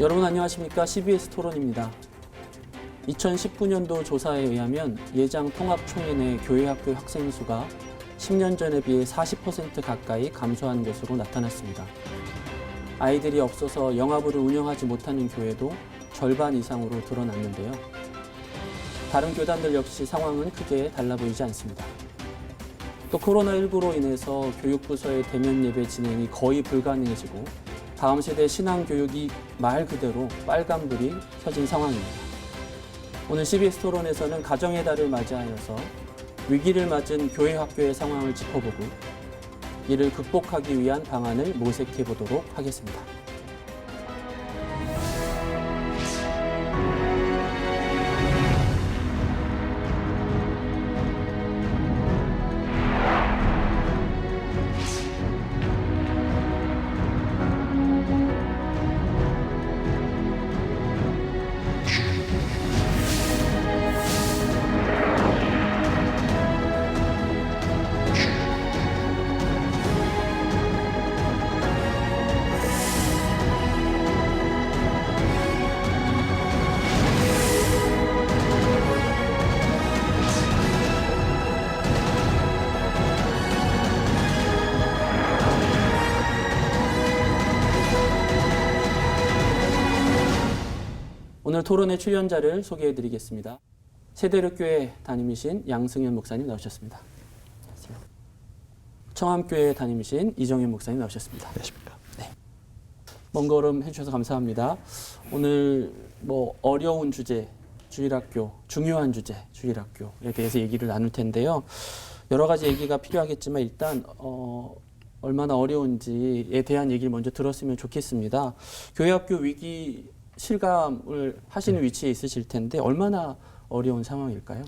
여러분 안녕하십니까? CBS 토론입니다. 2019년도 조사에 의하면 예장 통합총회 내 교회학교 학생 수가 10년 전에 비해 40% 가까이 감소한 것으로 나타났습니다. 아이들이 없어서 영화부를 운영하지 못하는 교회도 절반 이상으로 드러났는데요. 다른 교단들 역시 상황은 크게 달라 보이지 않습니다. 또 코로나19로 인해서 교육부서의 대면 예배 진행이 거의 불가능해지고 다음 세대 신앙교육이 말 그대로 빨간불이 켜진 상황입니다. 오늘 CBS 토론에서는 가정의 달을 맞이하여서 위기를 맞은 교회 학교의 상황을 짚어보고 이를 극복하기 위한 방안을 모색해 보도록 하겠습니다. 오늘 토론의 출연자를 소개해드리겠습니다. 세대력교회 담임이신 양승현 목사님 나오셨습니다. 안녕하세요. 청암교회 담임이신 이정현 목사님 나오셨습니다. 안녕하십니까. 네. 먼 걸음 해주셔서 감사합니다. 오늘 어려운 주제, 주일학교, 중요한 주제, 주일학교에 대해서 얘기를 나눌 텐데요. 여러 가지 얘기가 필요하겠지만 일단 얼마나 어려운지에 대한 얘기를 먼저 들었으면 좋겠습니다. 교회학교 위기 실감을 하시는 위치에 있으실 텐데 얼마나 어려운 상황일까요?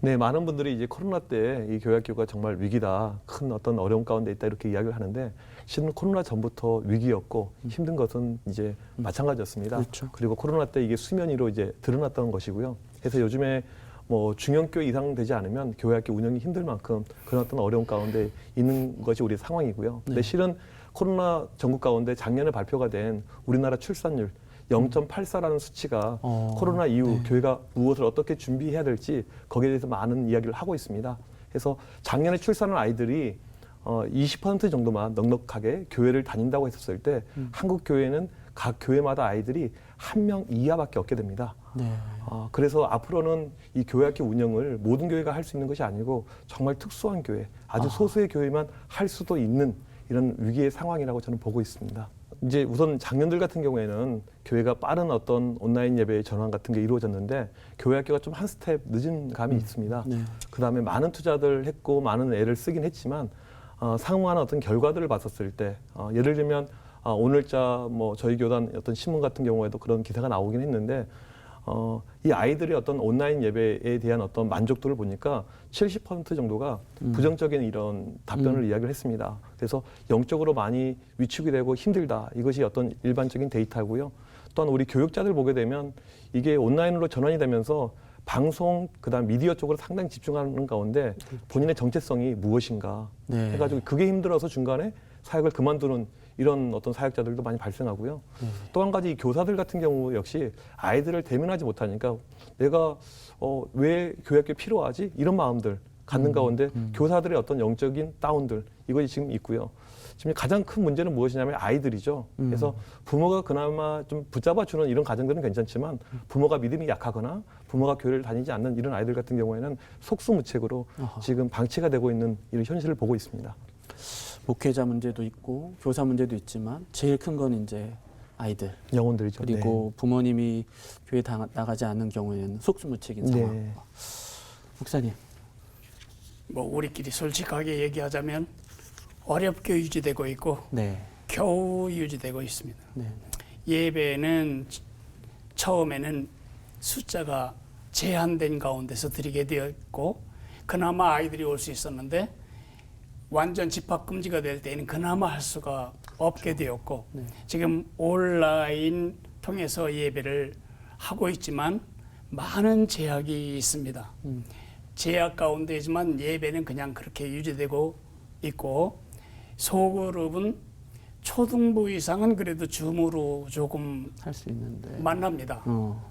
네, 많은 분들이 이제 코로나 때 이 교회학교가 정말 위기다, 큰 어떤 어려움 가운데 있다 이렇게 이야기를 하는데 실은 코로나 전부터 위기였고 힘든 것은 이제 마찬가지였습니다. 그렇죠. 그리고 코로나 때 이게 수면 위로 이제 드러났던 것이고요. 그래서 요즘에 중형교 이상 되지 않으면 교회학교 운영이 힘들 만큼 그런 어떤 어려움 가운데 있는 것이 우리의 상황이고요. 근데 실은 코로나 전국 가운데 작년에 발표가 된 우리나라 출산율 0.84라는 수치가 코로나 이후 교회가 무엇을 어떻게 준비해야 될지 거기에 대해서 많은 이야기를 하고 있습니다. 그래서 작년에 출산한 아이들이 20% 정도만 넉넉하게 교회를 다닌다고 했었을 때 한국 교회는 각 교회마다 아이들이 1명 이하밖에 없게 됩니다. 네. 그래서 앞으로는 이 교회학교 운영을 모든 교회가 할 수 있는 것이 아니고 정말 특수한 교회, 아주 소수의 교회만 할 수도 있는 이런 위기의 상황이라고 저는 보고 있습니다. 이제 우선 작년들 같은 경우에는 교회가 빠른 어떤 온라인 예배의 전환 같은 게 이루어졌는데 교회학교가 좀 한 스텝 늦은 감이 있습니다. 네. 그다음에 많은 투자들 했고 많은 애를 쓰긴 했지만 상응하는 어떤 결과들을 봤었을 때 예를 들면 오늘자 저희 교단 어떤 신문 같은 경우에도 그런 기사가 나오긴 했는데 이 아이들의 어떤 온라인 예배에 대한 어떤 만족도를 보니까 70% 정도가 부정적인 이런 답변을 이야기를 했습니다. 그래서 영적으로 많이 위축이 되고 힘들다. 이것이 어떤 일반적인 데이터고요. 또한 우리 교육자들 보게 되면 이게 온라인으로 전환이 되면서 방송, 그다음 미디어 쪽으로 상당히 집중하는 가운데 본인의 정체성이 무엇인가 해가지고 그게 힘들어서 중간에 사역을 그만두는 이런 어떤 사역자들도 많이 발생하고요. 또 한 가지 교사들 같은 경우 역시 아이들을 대면하지 못하니까 내가 왜 교회학교 필요하지? 이런 마음들 갖는 가운데 교사들의 어떤 영적인 다운들 이것이 지금 있고요. 지금 가장 큰 문제는 무엇이냐면 아이들이죠. 그래서 부모가 그나마 좀 붙잡아주는 이런 가정들은 괜찮지만 부모가 믿음이 약하거나 부모가 교회를 다니지 않는 이런 아이들 같은 경우에는 속수무책으로 지금 방치가 되고 있는 이런 현실을 보고 있습니다. 목회자 문제도 있고 교사 문제도 있지만 제일 큰 건 이제 아이들, 영혼들이죠. 그리고 부모님이 교회 나가지 않는 경우에는 속수무책인 상황. 목사님. 우리끼리 솔직하게 얘기하자면 어렵게 유지되고 있고 겨우 유지되고 있습니다. 예배는 처음에는 숫자가 제한된 가운데서 드리게 되었고 그나마 아이들이 올 수 있었는데 완전 집합 금지가 될 때에는 그나마 할 수가 없게 되었고 지금 온라인 통해서 예배를 하고 있지만 많은 제약이 있습니다. 제약 가운데지만 예배는 그냥 그렇게 유지되고 있고 소그룹은 초등부 이상은 그래도 줌으로 조금 할 수 있는데 만납니다.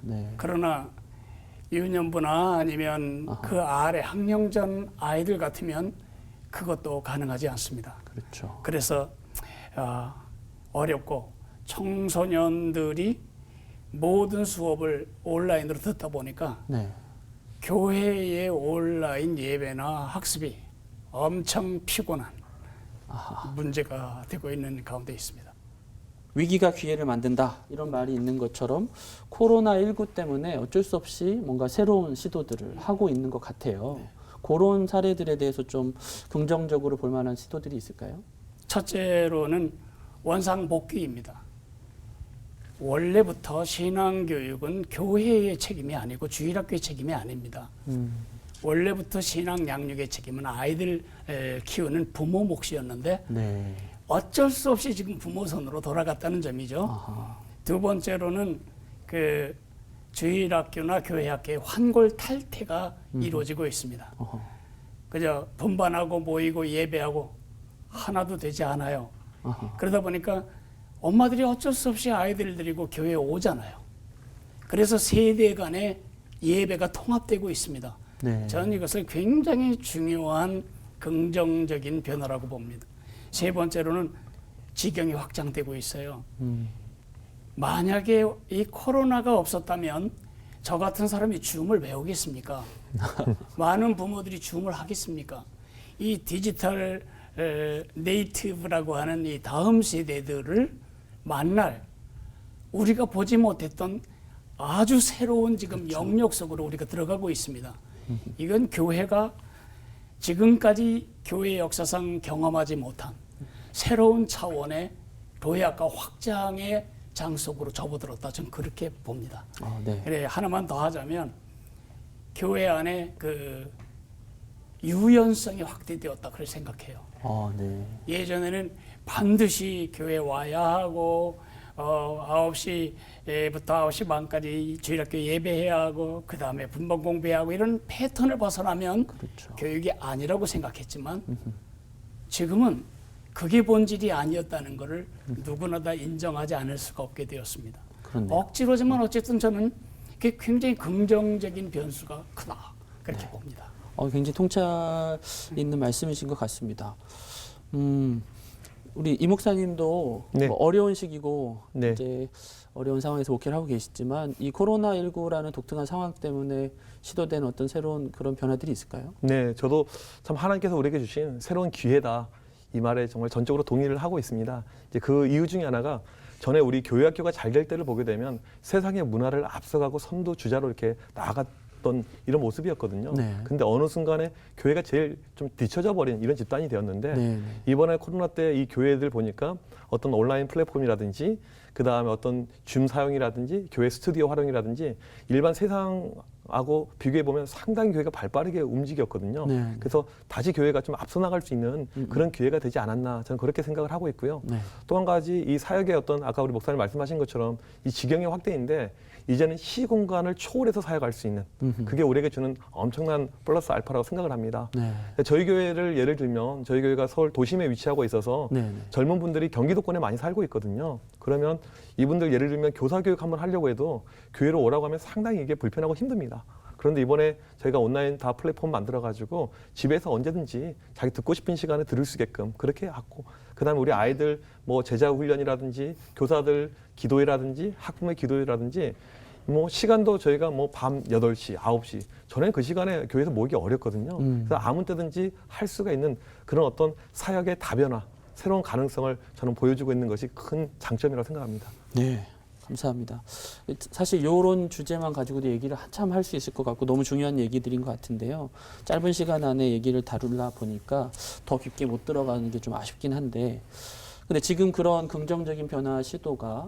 네. 그러나 유년부나 아니면 아하. 그 아래 학령전 아이들 같으면 그것도 가능하지 않습니다. 그렇죠. 그래서 어렵고 청소년들이 모든 수업을 온라인으로 듣다 보니까 네. 교회의 온라인 예배나 학습이 엄청 피곤한 아하. 문제가 되고 있는 가운데 있습니다. 위기가 기회를 만든다 이런 말이 있는 것처럼 코로나19 때문에 어쩔 수 없이 뭔가 새로운 시도들을 하고 있는 것 같아요. 네. 그런 사례들에 대해서 좀 긍정적으로 볼 만한 시도들이 있을까요? 첫째로는 원상복귀입니다. 원래부터 신앙교육은 교회의 책임이 아니고 주일학교의 책임이 아닙니다. 원래부터 신앙 양육의 책임은 아이들 키우는 부모 몫이었는데 네. 어쩔 수 없이 지금 부모 손으로 돌아갔다는 점이죠. 아하. 두 번째로는 그 주일학교나 교회학교의 환골 탈퇴가 이루어지고 있습니다. 어허. 그저 분반하고 모이고 예배하고 하나도 되지 않아요. 아하. 그러다 보니까 엄마들이 어쩔 수 없이 아이들을 데리고 교회에 오잖아요. 그래서 세대 간의 예배가 통합되고 있습니다. 네. 저는 이것을 굉장히 중요한 긍정적인 변화라고 봅니다. 세 번째로는 지경이 확장되고 있어요. 만약에 이 코로나가 없었다면 저 같은 사람이 줌을 배우겠습니까? 많은 부모들이 줌을 하겠습니까? 이 디지털 네이티브라고 하는 이 다음 세대들을 만날 우리가 보지 못했던 아주 새로운 지금 그렇죠. 영역 속으로 우리가 들어가고 있습니다. 이건 교회가 지금까지 교회 역사상 경험하지 못한 새로운 차원의 도약과 확장의 장속으로 접어들었다. 저는 그렇게 봅니다. 네. 그래 하나만 더 하자면 교회 안에 그 유연성이 확대되었다. 그렇게 생각해요. 네. 예전에는 반드시 교회 와야 하고 9시부터 9시 반까지 주일학교 예배해야 하고 그 다음에 분반 공부해야 하고 이런 패턴을 벗어나면 그렇죠. 교육이 아니라고 생각했지만 지금은 그게 본질이 아니었다는 것을 누구나 다 인정하지 않을 수가 없게 되었습니다. 그렇네요. 억지로지만 어쨌든 저는 그게 굉장히 긍정적인 변수가 크다. 그렇게 봅니다. 굉장히 통찰 있는 말씀이신 것 같습니다. 우리 이 목사님도 네. 뭐 어려운 시기고 네. 이제 어려운 상황에서 목회를 하고 계시지만 이 코로나19라는 독특한 상황 때문에 시도된 어떤 새로운 그런 변화들이 있을까요? 네, 저도 참 하나님께서 우리에게 주신 새로운 기회다. 이 말에 정말 전적으로 동의를 하고 있습니다. 이제 그 이유 중에 하나가 전에 우리 교회 학교가 잘 될 때를 보게 되면 세상의 문화를 앞서가고 선두 주자로 이렇게 나아갔던 이런 모습이었거든요. 네. 근데 어느 순간에 교회가 제일 좀 뒤처져 버린 이런 집단이 되었는데 네. 이번에 코로나 때 이 교회들 보니까 어떤 온라인 플랫폼이라든지 그 다음에 어떤 줌 사용이라든지 교회 스튜디오 활용이라든지 일반 세상하고 비교해 보면 상당히 교회가 발빠르게 움직였거든요. 네. 그래서 다시 교회가 좀 앞서 나갈 수 있는 그런 기회가 되지 않았나 저는 그렇게 생각을 하고 있고요. 네. 또 한 가지 이 사역의 어떤 아까 우리 목사님 말씀하신 것처럼 이 지경의 확대인데 이제는 시공간을 초월해서 사역할 수 있는 그게 우리에게 주는 엄청난 플러스 알파라고 생각을 합니다. 네. 저희 교회를 예를 들면 저희 교회가 서울 도심에 위치하고 있어서 네. 젊은 분들이 경기도권에 많이 살고 있거든요. 그러면 이분들 예를 들면 교사 교육 한번 하려고 해도 교회로 오라고 하면 상당히 이게 불편하고 힘듭니다. 그런데 이번에 저희가 온라인 다 플랫폼 만들어가지고 집에서 언제든지 자기 듣고 싶은 시간에 들을 수 있게끔 그렇게 하고 그다음에 우리 아이들 뭐 제자 훈련이라든지 교사들 기도회라든지 학부모의 기도회라든지 뭐 시간도 저희가 뭐 밤 8시, 9시 전에는 그 시간에 교회에서 모이기 어렵거든요. 그래서 아무 때든지 할 수가 있는 그런 어떤 사역의 다변화, 새로운 가능성을 저는 보여주고 있는 것이 큰 장점이라고 생각합니다. 네. 감사합니다. 사실 이런 주제만 가지고도 얘기를 한참 할 수 있을 것 같고 너무 중요한 얘기들인 것 같은데요. 짧은 시간 안에 얘기를 다루려 보니까 더 깊게 못 들어가는 게 좀 아쉽긴 한데 근데 지금 그런 긍정적인 변화 시도가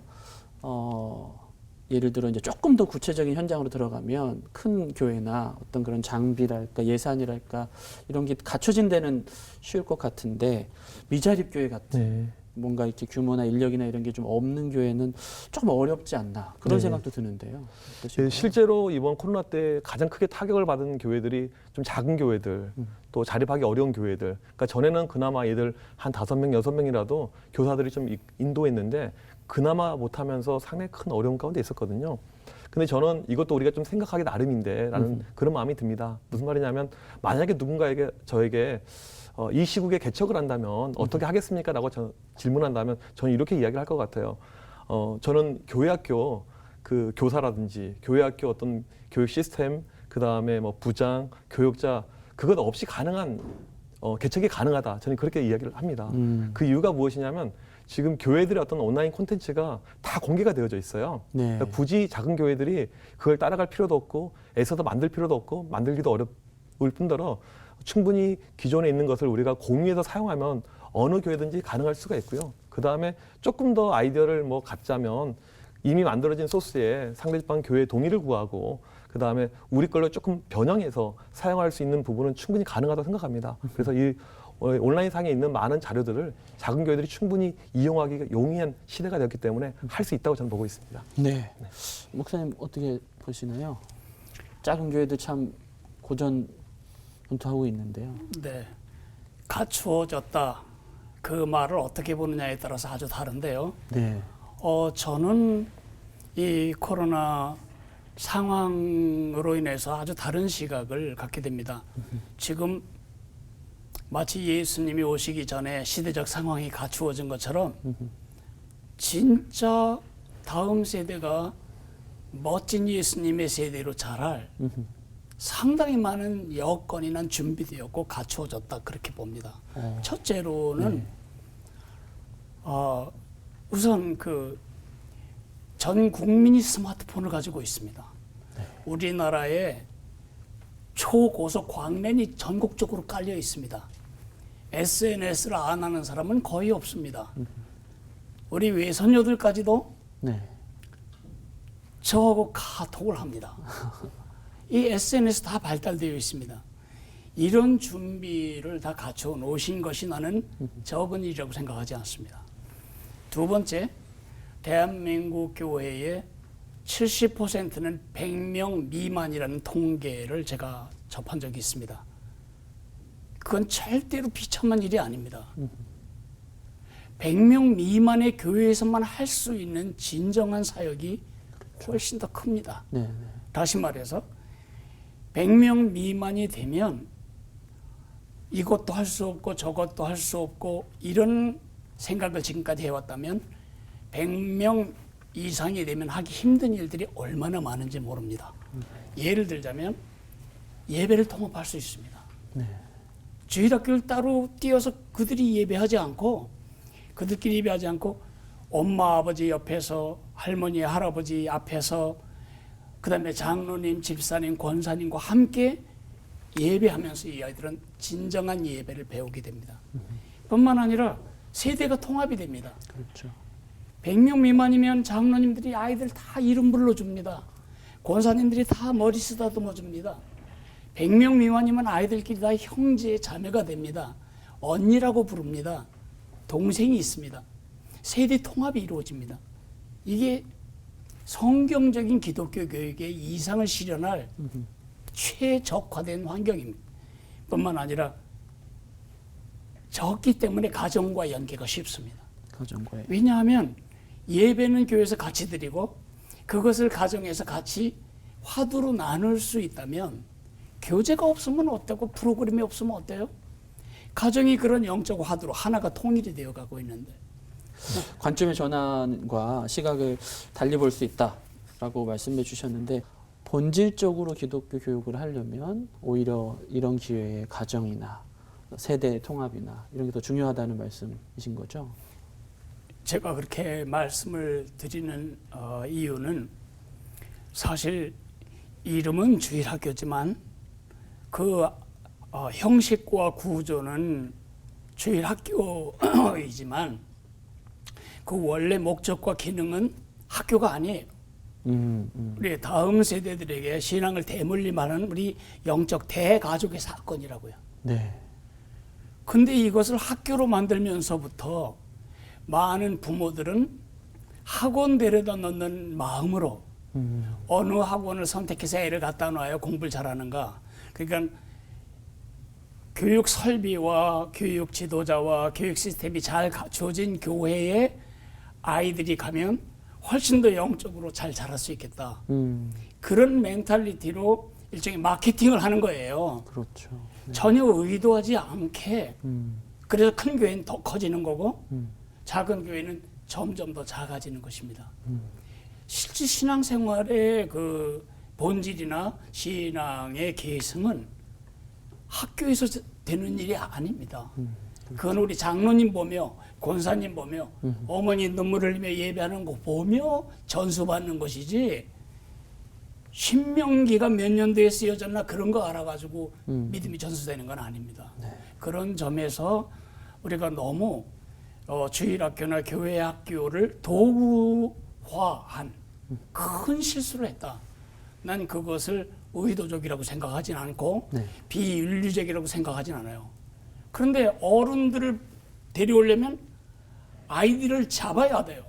예를 들어 이제 조금 더 구체적인 현장으로 들어가면 큰 교회나 어떤 그런 장비랄까 예산이랄까 이런 게 갖춰진 데는 쉬울 것 같은데 미자립 교회 같은 네. 뭔가 이렇게 규모나 인력이나 이런 게 좀 없는 교회는 조금 어렵지 않나 그런 네. 생각도 드는데요. 네, 실제로 이번 코로나 때 가장 크게 타격을 받은 교회들이 좀 작은 교회들 또 자립하기 어려운 교회들. 그러니까 전에는 그나마 얘들 한 5명, 6명이라도 교사들이 좀 인도했는데 그나마 못하면서 상당히 큰 어려움 가운데 있었거든요. 근데 저는 이것도 우리가 좀 생각하기 나름인데 라는 그런 마음이 듭니다. 무슨 말이냐면 만약에 누군가에게 저에게 이 시국에 개척을 한다면 어떻게 하겠습니까? 라고 질문한다면 저는 이렇게 이야기를 할 것 같아요. 저는 교회학교 그 교사라든지 교회학교 어떤 교육 시스템, 그 다음에 뭐 부장, 교육자 그것 없이 가능한 개척이 가능하다. 저는 그렇게 이야기를 합니다. 그 이유가 무엇이냐면 지금 교회들의 어떤 온라인 콘텐츠가 다 공개가 되어져 있어요. 네. 그러니까 굳이 작은 교회들이 그걸 따라갈 필요도 없고 애써서 만들 필요도 없고 만들기도 어려울 뿐더러 충분히 기존에 있는 것을 우리가 공유해서 사용하면 어느 교회든지 가능할 수가 있고요. 그 다음에 조금 더 아이디어를 뭐 갖자면 이미 만들어진 소스에 상대방 교회의 동의를 구하고 그 다음에 우리 걸로 조금 변형해서 사용할 수 있는 부분은 충분히 가능하다고 생각합니다. 그래서 이 온라인상에 있는 많은 자료들을 작은 교회들이 충분히 이용하기가 용이한 시대가 되었기 때문에 할 수 있다고 저는 보고 있습니다. 네. 목사님 어떻게 보시나요? 작은 교회들 참 고전분투하고 있는데요. 네. 갖추어졌다. 그 말을 어떻게 보느냐에 따라서 아주 다른데요. 네. 저는 이 코로나 상황으로 인해서 아주 다른 시각을 갖게 됩니다. 지금 마치 예수님이 오시기 전에 시대적 상황이 갖추어진 것처럼 진짜 다음 세대가 멋진 예수님의 세대로 자랄 상당히 많은 여건이 난 준비되었고 갖추어졌다 그렇게 봅니다. 첫째로는 우선 그 전 국민이 스마트폰을 가지고 있습니다. 우리나라에 초고속 광랜이 전국적으로 깔려 있습니다. SNS를 안 하는 사람은 거의 없습니다. 우리 외손녀들까지도 네. 저하고 카톡을 합니다. 이 SNS 다 발달되어 있습니다. 이런 준비를 다 갖춰 놓으신 것이 나는 적은 일이라고 생각하지 않습니다. 두 번째, 대한민국 교회의 70%는 100명 미만이라는 통계를 제가 접한 적이 있습니다. 그건 절대로 비참한 일이 아닙니다. 100명 미만의 교회에서만 할 수 있는 진정한 사역이 훨씬 더 큽니다. 네. 네. 다시 말해서 100명 미만이 되면 이것도 할 수 없고 저것도 할 수 없고 이런 생각을 지금까지 해왔다면 100명 이상이 되면 하기 힘든 일들이 얼마나 많은지 모릅니다. 예를 들자면 예배를 통합할 수 있습니다. 네. 주일학교를 따로 띄어서 그들이 예배하지 않고 그들끼리 예배하지 않고 엄마 아버지 옆에서 할머니 할아버지 앞에서 그다음에 장로님 집사님 권사님과 함께 예배하면서 이 아이들은 진정한 예배를 배우게 됩니다. 뿐만 아니라 세대가 통합이 됩니다. 그렇죠. 100명 미만이면 장로님들이 아이들 다 이름 불러줍니다. 권사님들이 다 머리 쓰다듬어 줍니다. 100명 미만이면 아이들끼리 다 형제 자매가 됩니다. 언니라고 부릅니다. 동생이 있습니다. 세대 통합이 이루어집니다. 이게 성경적인 기독교 교육의 이상을 실현할 최적화된 환경입니다. 뿐만 아니라 적기 때문에 가정과 연계가 쉽습니다. 가정과의. 왜냐하면 예배는 교회에서 같이 드리고 그것을 가정에서 같이 화두로 나눌 수 있다면 교제가 없으면 어때고 프로그램이 없으면 어때요? 가정이 그런 영적 화두로 하나가 통일이 되어가고 있는데 관점의 전환과 시각을 달리 볼 수 있다라고 말씀해 주셨는데 본질적으로 기독교 교육을 하려면 오히려 이런 기회에 가정이나 세대 통합이나 이런 게 더 중요하다는 말씀이신 거죠? 제가 그렇게 말씀을 드리는 이유는 사실 이름은 주일학교지만 그 형식과 구조는 주일학교이지만 그 원래 목적과 기능은 학교가 아니에요. 우리 다음 세대들에게 신앙을 대물림하는 우리 영적 대가족의 사건이라고요. 네. 근데 이것을 학교로 만들면서부터 많은 부모들은 학원 데려다 넣는 마음으로 어느 학원을 선택해서 애를 갖다 놔야 공부를 잘하는가. 그러니까 교육 설비와 교육 지도자와 교육 시스템이 잘 갖춰진 교회에 아이들이 가면 훨씬 더 영적으로 잘 자랄 수 있겠다. 그런 멘탈리티로 일종의 마케팅을 하는 거예요. 그렇죠. 네. 전혀 의도하지 않게. 그래서 큰 교회는 더 커지는 거고 작은 교회는 점점 더 작아지는 것입니다. 실제 신앙생활의 그 본질이나 신앙의 계승은 학교에서 되는 일이 아닙니다. 그건 우리 장로님 보며 권사님 보며 어머니 눈물을 흘리며 예배하는 거 보며 전수받는 것이지 신명기가 몇 년도에 쓰여졌나 그런 거 알아가지고 믿음이 전수되는 건 아닙니다. 네. 그런 점에서 우리가 너무 주일학교나 교회 학교를 도구화한 큰 실수를 했다. 난 그것을 의도적이라고 생각하진 않고 네. 비윤리적이라고 생각하진 않아요. 그런데 어른들을 데려오려면 아이들을 잡아야 돼요.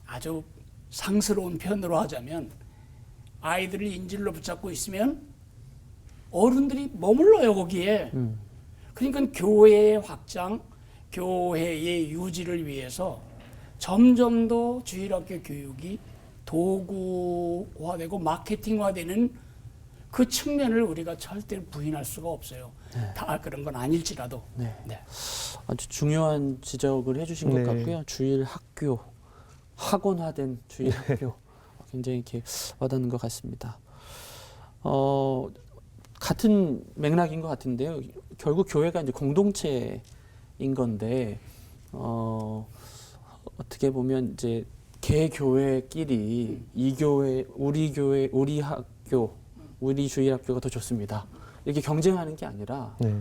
아주 상스러운 표현으로 하자면 아이들을 인질로 붙잡고 있으면 어른들이 머물러요 거기에. 그러니까 교회의 확장, 교회의 유지를 위해서 점점 더 주일학교 교육이 도구화되고 마케팅화되는 그 측면을 우리가 절대 부인할 수가 없어요. 네. 다 그런 건 아닐지라도. 네. 네. 아주 중요한 지적을 해주신 것 네. 같고요. 주일 학교, 학원화된 주일 학교 굉장히 이렇게 와닿는 것 같습니다. 같은 맥락인 것 같은데요. 결국 교회가 이제 공동체인 건데 어떻게 보면 이제 개 교회끼리 이 교회, 우리 교회, 우리 학교, 우리 주일 학교가 더 좋습니다. 이렇게 경쟁하는 게 아니라 네.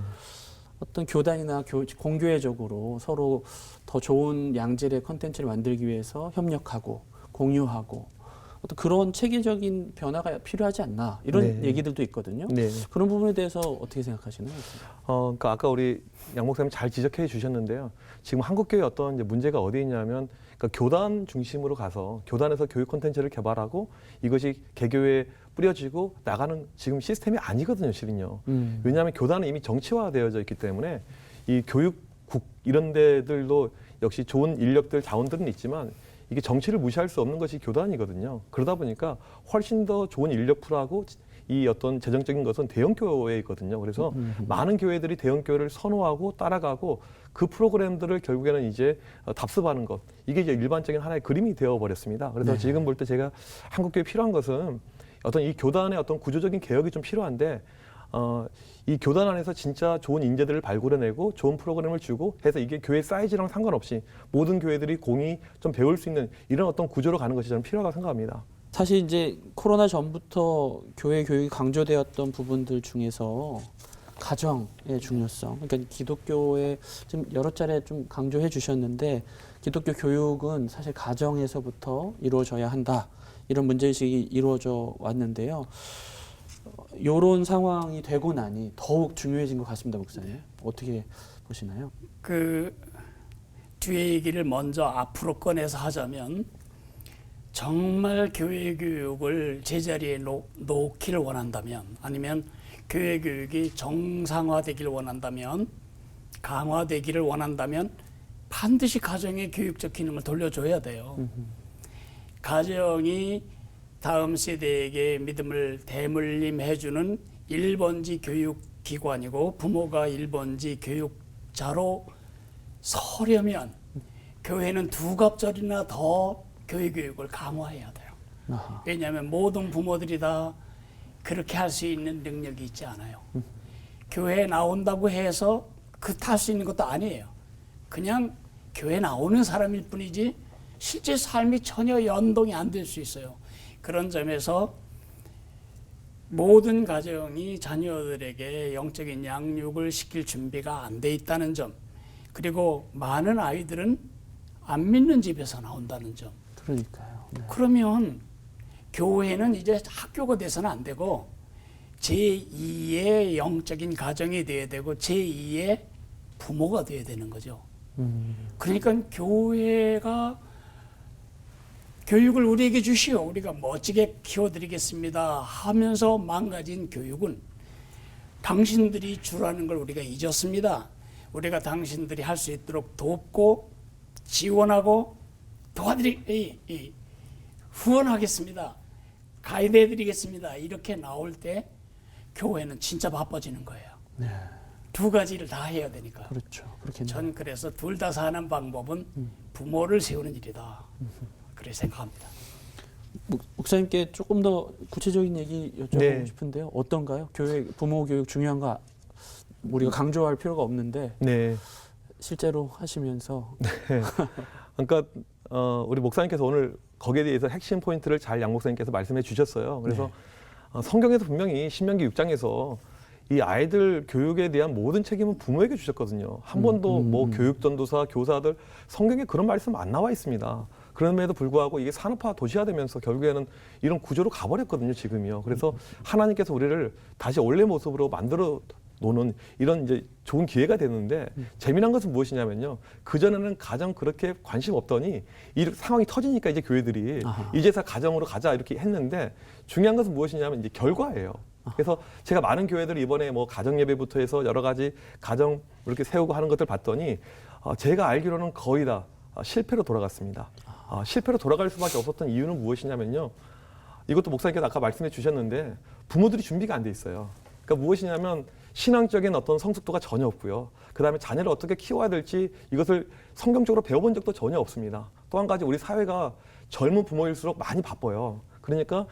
어떤 교단이나 공교회적으로 서로 더 좋은 양질의 컨텐츠를 만들기 위해서 협력하고 공유하고 어떤 그런 체계적인 변화가 필요하지 않나 이런 네. 얘기들도 있거든요. 네. 그런 부분에 대해서 어떻게 생각하시나요? 그러니까 아까 우리 양 목사님 잘 지적해 주셨는데요. 지금 한국교회 어떤 이제 문제가 어디 있냐면, 그러니까 교단 중심으로 가서 교단에서 교육 콘텐츠를 개발하고 이것이 개교회에 뿌려지고 나가는 지금 시스템이 아니거든요, 실은요. 왜냐하면 교단은 이미 정치화되어져 있기 때문에 이 교육국 이런 데들도 역시 좋은 인력들, 자원들은 있지만 이게 정치를 무시할 수 없는 것이 교단이거든요. 그러다 보니까 훨씬 더 좋은 인력 풀하고 이 어떤 재정적인 것은 대형 교회에 있거든요. 그래서 많은 교회들이 대형 교회를 선호하고 따라가고 그 프로그램들을 결국에는 이제 답습하는 것, 이게 이제 일반적인 하나의 그림이 되어 버렸습니다. 그래서 네. 지금 볼 때 제가 한국교회 필요한 것은 어떤 이 교단의 어떤 구조적인 개혁이 좀 필요한데, 이 교단 안에서 진짜 좋은 인재들을 발굴해내고 좋은 프로그램을 주고 해서 이게 교회 사이즈랑 상관없이 모든 교회들이 공히 좀 배울 수 있는 이런 어떤 구조로 가는 것이 저는 필요하다고 생각합니다. 사실 이제 코로나 전부터 교회 교육이 강조되었던 부분들 중에서 가정의 중요성, 그러니까 기독교에 좀 여러 차례 좀 강조해 주셨는데 기독교 교육은 사실 가정에서부터 이루어져야 한다. 이런 문제의식이 이루어져 왔는데요. 이런 상황이 되고 나니 더욱 중요해진 것 같습니다, 목사님. 어떻게 보시나요? 그 뒤에 얘기를 먼저 앞으로 꺼내서 하자면 정말 교회 교육을 제자리에 놓기를 원한다면, 아니면 교회 교육이 정상화되기를 원한다면, 강화되기를 원한다면 반드시 가정의 교육적 기능을 돌려줘야 돼요. 가정이 다음 세대에게 믿음을 대물림해주는 1번지 교육기관이고 부모가 1번지 교육자로 서려면 교회는 두 갑절이나 더 교회 교육을 강화해야 돼요. 아하. 왜냐하면 모든 부모들이 다 그렇게 할 수 있는 능력이 있지 않아요. 교회에 나온다고 해서 그 탈 수 있는 것도 아니에요. 그냥 교회 나오는 사람일 뿐이지 실제 삶이 전혀 연동이 안 될 수 있어요. 그런 점에서 모든 가정이 자녀들에게 영적인 양육을 시킬 준비가 안 돼 있다는 점, 그리고 많은 아이들은 안 믿는 집에서 나온다는 점. 그러니까요. 네. 그러면 교회는 이제 학교가 돼서는 안 되고 제2의 영적인 가정이 돼야 되고 제2의 부모가 돼야 되는 거죠. 그러니까 교회가 교육을 우리에게 주시오, 우리가 멋지게 키워드리겠습니다 하면서 망가진 교육은 당신들이 주라는 걸 우리가 잊었습니다. 우리가 당신들이 할 수 있도록 돕고 지원하고 후원하겠습니다. 가이드해드리겠습니다. 이렇게 나올 때 교회는 진짜 바빠지는 거예요. 네. 두 가지를 다 해야 되니까. 그렇죠. 그렇겠네요. 전 그래서 둘 다 사는 방법은 부모를 세우는 일이다. 그렇게 생각합니다. 목사님께 조금 더 구체적인 얘기 여쭤보고 네. 싶은데요. 어떤가요? 교회 부모 교육 중요한 거 우리가 강조할 필요가 없는데 네. 실제로 하시면서 그러니까 우리 목사님께서 오늘 거기에 대해서 핵심 포인트를 잘 양 목사님께서 말씀해 주셨어요. 그래서 성경에서 분명히 신명기 6장에서 이 아이들 교육에 대한 모든 책임은 부모에게 주셨거든요. 한 번도 뭐 교육 전도사, 교사들 성경에 그런 말씀 안 나와 있습니다. 그럼에도 불구하고 이게 산업화, 도시화되면서 결국에는 이런 구조로 가버렸거든요, 지금이요. 그래서 하나님께서 우리를 다시 원래 모습으로 만들어 노는 이런 이제 좋은 기회가 되는데 재미난 것은 무엇이냐면요. 그전에는 가정 그렇게 관심 없더니 이 상황이 터지니까 이제 교회들이 이제서 가정으로 가자 이렇게 했는데 중요한 것은 무엇이냐면 이제 결과예요. 그래서 제가 많은 교회들이 이번에 뭐 가정 예배부터 해서 여러 가지 가정 이렇게 세우고 하는 것들 봤더니 제가 알기로는 거의 다 실패로 돌아갔습니다. 실패로 돌아갈 수밖에 없었던 이유는 무엇이냐면요. 이것도 목사님께서 아까 말씀해 주셨는데 부모들이 준비가 안 돼 있어요. 그러니까 무엇이냐면 신앙적인 어떤 성숙도가 전혀 없고요. 그다음에 자녀를 어떻게 키워야 될지 이것을 성경적으로 배워본 적도 전혀 없습니다. 또 한 가지 우리 사회가 젊은 부모일수록 많이 바빠요. 그러니까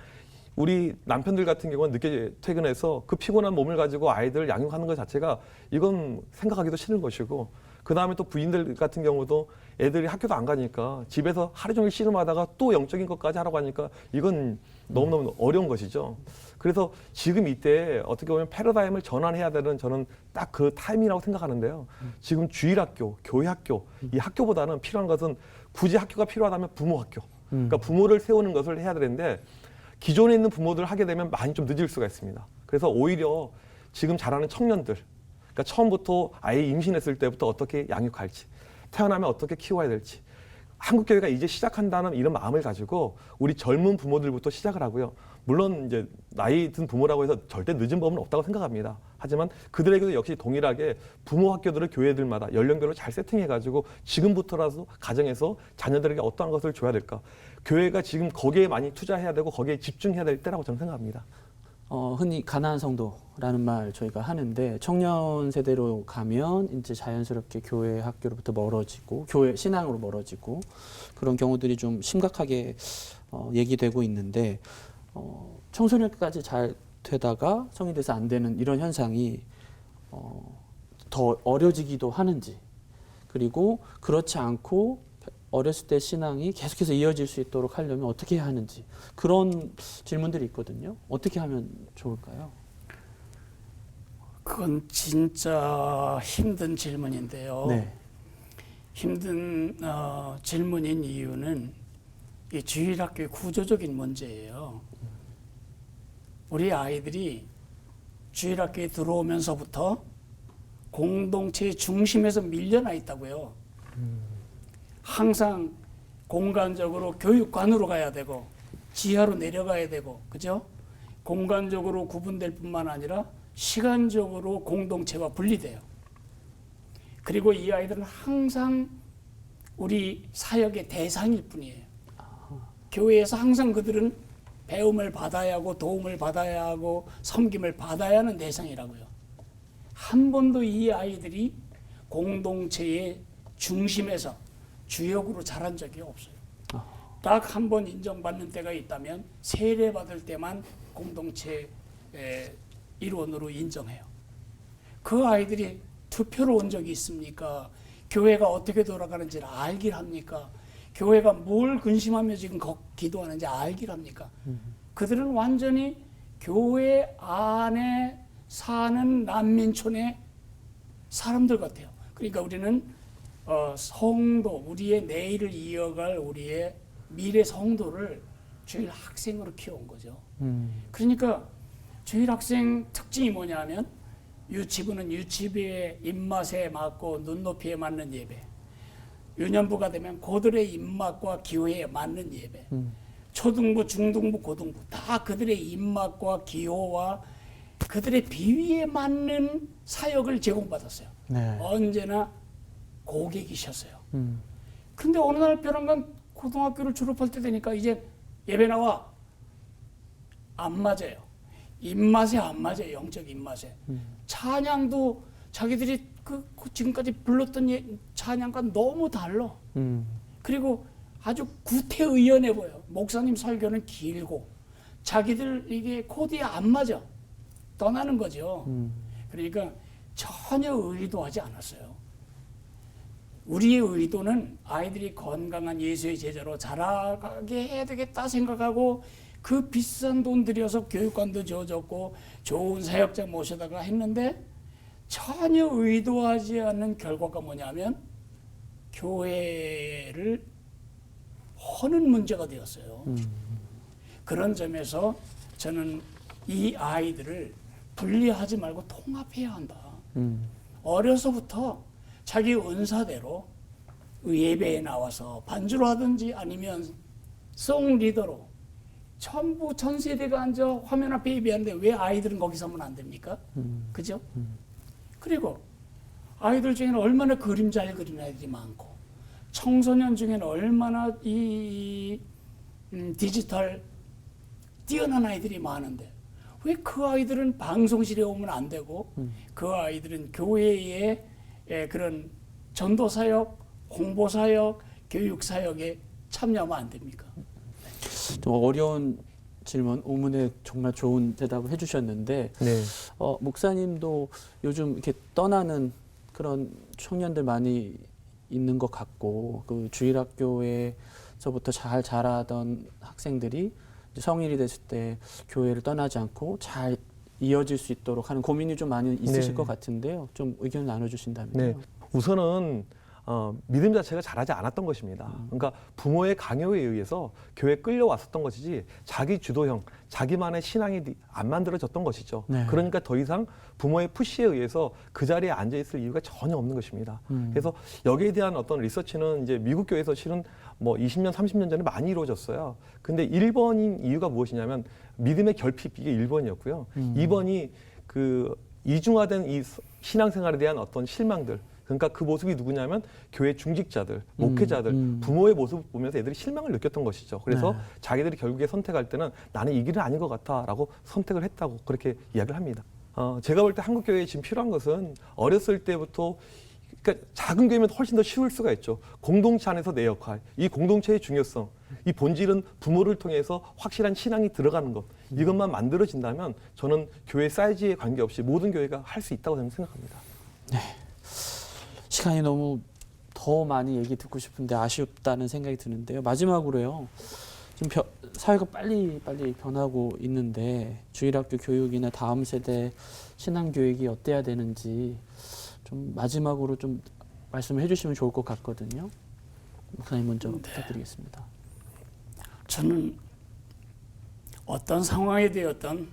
우리 남편들 같은 경우는 늦게 퇴근해서 그 피곤한 몸을 가지고 아이들을 양육하는 것 자체가 이건 생각하기도 싫은 것이고 그 다음에 또 부인들 같은 경우도 애들이 학교도 안 가니까 집에서 하루 종일 씨름하다가 또 영적인 것까지 하라고 하니까 이건 너무너무 어려운 것이죠. 그래서 지금 이때 어떻게 보면 패러다임을 전환해야 되는 저는 딱 그 타임이라고 생각하는데요. 지금 주일학교, 교회학교 이 학교보다는 필요한 것은 굳이 학교가 필요하다면 부모 학교. 그러니까 부모를 세우는 것을 해야 되는데 기존에 있는 부모들 하게 되면 많이 좀 늦을 수가 있습니다. 그래서 오히려 지금 자라는 청년들, 그러니까 처음부터 아예 임신했을 때부터 어떻게 양육할지, 태어나면 어떻게 키워야 될지, 한국 교회가 이제 시작한다는 이런 마음을 가지고 우리 젊은 부모들부터 시작을 하고요. 물론 이제 나이 든 부모라고 해서 절대 늦은 법은 없다고 생각합니다. 하지만 그들에게도 역시 동일하게 부모 학교들을 교회들마다 연령별로 잘 세팅해가지고 지금부터라도 가정에서 자녀들에게 어떠한 것을 줘야 될까? 교회가 지금 거기에 많이 투자해야 되고 거기에 집중해야 될 때라고 저는 생각합니다. 흔히 가난한 성도라는 말 저희가 하는데 청년 세대로 가면 이제 자연스럽게 교회 학교로부터 멀어지고 교회 신앙으로 멀어지고 그런 경우들이 좀 심각하게 얘기되고 있는데 청소년까지 잘 되다가 성인 돼서 안 되는 이런 현상이 더 어려지기도 하는지 그리고 그렇지 않고 어렸을 때 신앙이 계속해서 이어질 수 있도록 하려면 어떻게 해야 하는지 그런 질문들이 있거든요. 어떻게 하면 좋을까요? 그건 진짜 힘든 질문인데요. 네. 힘든 질문인 이유는 이 주일학교의 구조적인 문제예요. 우리 아이들이 주일학교에 들어오면서부터 공동체의 중심에서 밀려나 있다고요. 항상 공간적으로 교육관으로 가야 되고 지하로 내려가야 되고 그죠? 공간적으로 구분될 뿐만 아니라 시간적으로 공동체와 분리돼요. 그리고 이 아이들은 항상 우리 사역의 대상일 뿐이에요. 교회에서 항상 그들은 배움을 받아야 하고 도움을 받아야 하고 섬김을 받아야 하는 대상이라고요. 한 번도 이 아이들이 공동체의 중심에서 주역으로 자란 적이 없어요. 딱 한 번 인정받는 때가 있다면 세례받을 때만 공동체 일원으로 인정해요. 그 아이들이 투표로 온 적이 있습니까? 교회가 어떻게 돌아가는지를 알길 합니까? 교회가 뭘 근심하며 지금 기도하는지 알길 합니까? 그들은 완전히 교회 안에 사는 난민촌의 사람들 같아요. 그러니까 우리는 성도, 우리의 내일을 이어갈 우리의 미래 성도를 주일 학생으로 키워온 거죠. 그러니까 주일 학생 특징이 뭐냐면 유치부는 유치부의 입맛에 맞고 눈높이에 맞는 예배, 유년부가 되면 그들의 입맛과 기호에 맞는 예배, 초등부, 중등부, 고등부 다 그들의 입맛과 기호와 그들의 비위에 맞는 사역을 제공받았어요. 네. 언제나 고객이셨어요. 음. 근데 어느 날 벼랑간 고등학교를 졸업할 때 되니까 이제 예배 나와. 안 맞아요. 입맛에 안 맞아요. 영적 입맛에. 찬양도 자기들이 그 지금까지 불렀던 찬양과 너무 달라. 그리고 아주 구태의연해 보여. 목사님 설교는 길고 자기들 이게 코드에 안 맞아. 떠나는 거죠. 그러니까 전혀 의도하지 않았어요. 우리의 의도는 아이들이 건강한 예수의 제자로 자라게 해야 되겠다 생각하고 그 비싼 돈 들여서 교육관도 지어줬고 좋은 사역자 모셔다가 했는데 전혀 의도하지 않는 결과가 뭐냐면 교회를 허는 문제가 되었어요. 그런 점에서 저는 이 아이들을 분리하지 말고 통합해야 한다. 어려서부터 자기 은사대로 예배에 나와서 반주로 하든지 아니면 송 리더로 전부 전 세대가 앉아 화면 앞에 예배하는데 왜 아이들은 거기서 하면 안 됩니까? 그죠? 그리고 아이들 중에는 얼마나 그림 잘 그리는 아이들이 많고 청소년 중에는 얼마나 이 디지털 뛰어난 아이들이 많은데 왜 그 아이들은 방송실에 오면 안 되고 그 아이들은 교회의 그런 전도사역, 홍보사역, 교육사역에 참여하면 안 됩니까? 좀 어려운 질문, 오문에 정말 좋은 대답을 해주셨는데 네. 목사님도 요즘 이렇게 떠나는 그런 청년들 많이 있는 것 같고 그 주일학교에서부터 잘 자라던 학생들이 이제 성인이 됐을 때 교회를 떠나지 않고 잘 이어질 수 있도록 하는 고민이 좀 많이 있으실 네. 것 같은데요. 좀 의견을 나눠주신다면요. 네. 우선은 믿음 자체가 자라지 않았던 것입니다. 그러니까 부모의 강요에 의해서 교회에 끌려왔었던 것이지 자기 주도형, 자기만의 신앙이 안 만들어졌던 것이죠. 네. 그러니까 더 이상 부모의 푸시에 의해서 그 자리에 앉아 있을 이유가 전혀 없는 것입니다. 그래서 여기에 대한 어떤 리서치는 이제 미국 교회에서 실은 뭐 20년, 30년 전에 많이 이루어졌어요. 근데 1번인 이유가 무엇이냐면 믿음의 결핍, 이게 1번이었고요. 2번이 그 이중화된 이 신앙생활에 대한 어떤 실망들, 그러니까 그 모습이 누구냐면 교회 중직자들, 목회자들, 부모의 모습을 보면서 애들이 실망을 느꼈던 것이죠. 그래서 네. 자기들이 결국에 선택할 때는 나는 이 길은 아닌 것 같아라고 선택을 했다고 그렇게 이야기를 합니다. 제가 볼 때 한국 교회에 지금 필요한 것은 어렸을 때부터 그러니까 작은 교회면 훨씬 더 쉬울 수가 있죠. 공동체 안에서 내 역할, 이 공동체의 중요성, 이 본질은 부모를 통해서 확실한 신앙이 들어가는 것, 이것만 만들어진다면 저는 교회 사이즈에 관계없이 모든 교회가 할 수 있다고 저는 생각합니다. 네. 시간이 너무 더 많이 얘기 듣고 싶은데 아쉽다는 생각이 드는데요. 마지막으로요. 지금 사회가 빨리 변하고 있는데 주일학교 교육이나 다음 세대 신앙 교육이 어때야 되는지 좀 마지막으로 좀 말씀을 해주시면 좋을 것 같거든요. 목사님 먼저 부탁드리겠습니다. 저는 어떤 상황에 되었던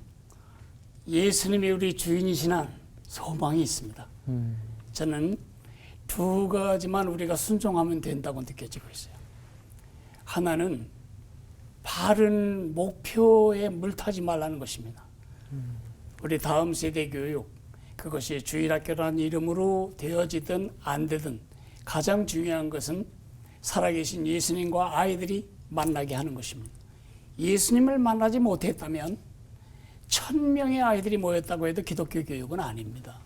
예수님이 우리 주인이신 한 소망이 있습니다. 저는 두 가지만 우리가 순종하면 된다고 느껴지고 있어요. 하나는 바른 목표에 물타지 말라는 것입니다. 우리 다음 세대 교육, 그것이 주일학교라는 이름으로 되어지든 안 되든 가장 중요한 것은 살아계신 예수님과 아이들이 만나게 하는 것입니다. 예수님을 만나지 못했다면 1000명의 아이들이 모였다고 해도 기독교 교육은 아닙니다.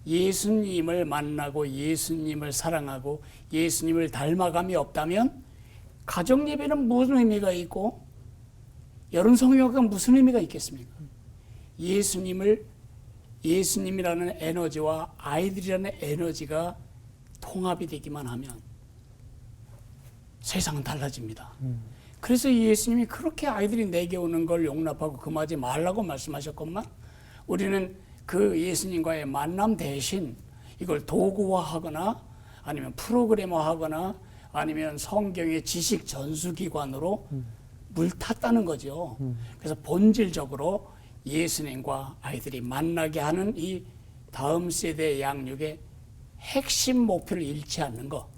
예수님을 만나고 예수님을 사랑하고 예수님을 닮아감이 없다면 가정 예배는 무슨 의미가 있고 여름 성경학가 무슨 의미가 있겠습니까? 예수님이라는 에너지와 아이들이라는 에너지가 통합이 되기만 하면 세상은 달라집니다. 그래서 예수님이 그렇게 아이들이 내게 오는 걸 용납하고 금하지 말라고 말씀하셨건만 우리는 그 예수님과의 만남 대신 이걸 도구화하거나 아니면 프로그래머하거나 아니면 성경의 지식 전수기관으로 물탔다는 거죠. 그래서 본질적으로 예수님과 아이들이 만나게 하는 이 다음 세대 양육의 핵심 목표를 잃지 않는 것.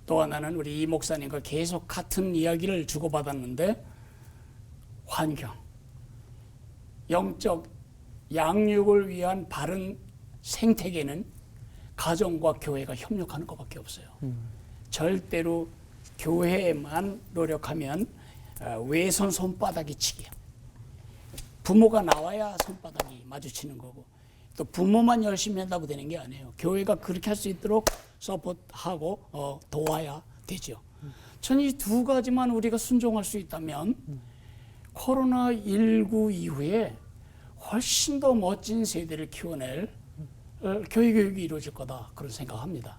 또 하나는 우리 이 목사님과 계속 같은 이야기를 주고받았는데 환경, 영적 양육을 위한 바른 생태계는 가정과 교회가 협력하는 것밖에 없어요. 절대로 교회만 노력하면 외선 손바닥이 치기야. 부모가 나와야 손바닥이 마주치는 거고, 또 부모만 열심히 한다고 되는 게 아니에요. 교회가 그렇게 할 수 있도록 서포트하고 도와야 되죠. 저는 이 두 가지만 우리가 순종할 수 있다면 코로나19 이후에 훨씬 더 멋진 세대를 키워낼 교회 교육이 이루어질 거다, 그런 생각합니다.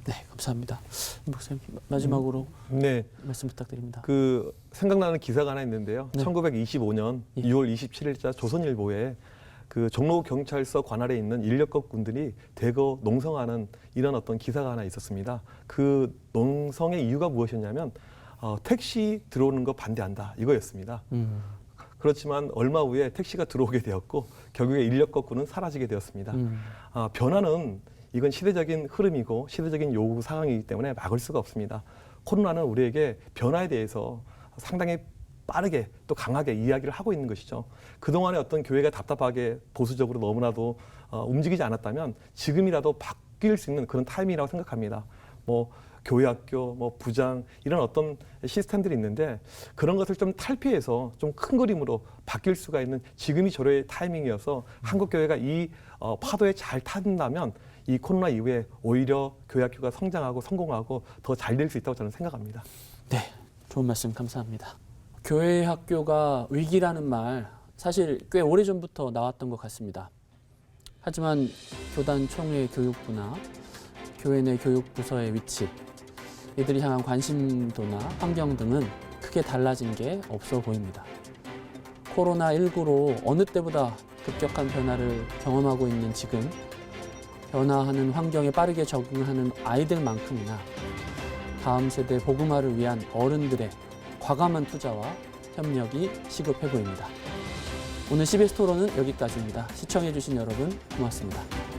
네, 감사합니다. 목사님 마지막으로 네, 말씀 부탁드립니다. 그 생각나는 기사가 하나 있는데요. 네. 1925년 예. 6월 27일자 조선일보에 그 종로 경찰서 관할에 있는 인력거 군들이 대거 농성하는 이런 어떤 기사가 하나 있었습니다. 그 농성의 이유가 무엇이었냐면 택시 들어오는 거 반대한다, 이거였습니다. 그렇지만 얼마 후에 택시가 들어오게 되었고 결국에 인력거군은 사라지게 되었습니다. 변화는 이건 시대적인 흐름이고 시대적인 요구 상황이기 때문에 막을 수가 없습니다. 코로나는 우리에게 변화에 대해서 상당히 빠르게 또 강하게 이야기를 하고 있는 것이죠. 그동안에 어떤 교회가 답답하게 보수적으로 너무나도 움직이지 않았다면 지금이라도 바뀔 수 있는 그런 타이밍이라고 생각합니다. 뭐 교회 학교, 뭐 부장 이런 어떤 시스템들이 있는데 그런 것을 좀 탈피해서 좀 큰 그림으로 바뀔 수가 있는 지금이 저의 타이밍이어서 한국 교회가 이 파도에 잘 탄다면 이 코로나 이후에 오히려 교회 학교가 성장하고 성공하고 더 잘 될 수 있다고 저는 생각합니다. 네, 좋은 말씀 감사합니다. 교회 학교가 위기라는 말 사실 꽤 오래전부터 나왔던 것 같습니다. 하지만 교단 총회 교육부나 교회 내 교육부서의 위치, 이들이 향한 관심도나 환경 등은 크게 달라진 게 없어 보입니다. 코로나19로 어느 때보다 급격한 변화를 경험하고 있는 지금, 변화하는 환경에 빠르게 적응하는 아이들만큼이나 다음 세대 복음화를 위한 어른들의 과감한 투자와 협력이 시급해 보입니다. 오늘 CBS 토론은 여기까지입니다. 시청해주신 여러분 고맙습니다.